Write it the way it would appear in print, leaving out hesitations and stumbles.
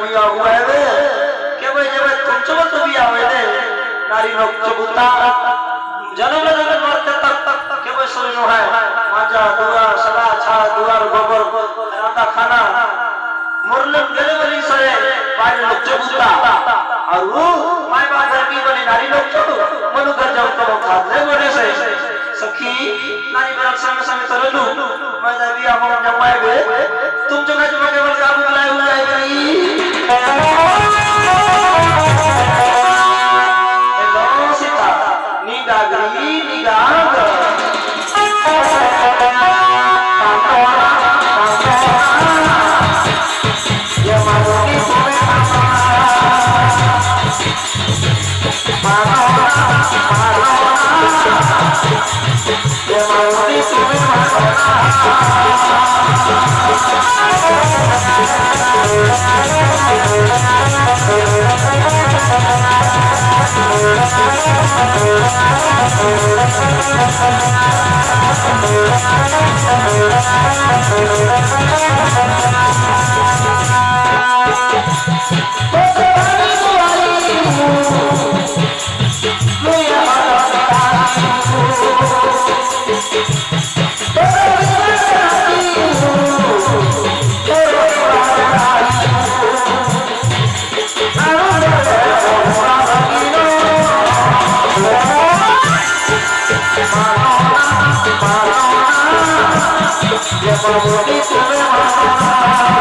बिया हुआ है वे के भाई जब तुम तो बिया हुए थे नारी लोग चबुता जन्म जन्म मरते तक के भाई सुनो है माजा दुआ सदा छा दुआर गोबर रांदा खाना मुरले गले वाली सरे बाहर लोग चबुता और वो माय बाप गर्मी वाली नारी लोग चबु मनु घर जाओ तो खाते बोले से सखी नारी बरक संग संग तरलू मैं जब बिया हम जमाएगे तुम जो के केवल काबू बुलाए हुए है गई हेलो सीता निगागरी निगाग ये मानो की सोने ये मानो की सोने Yes,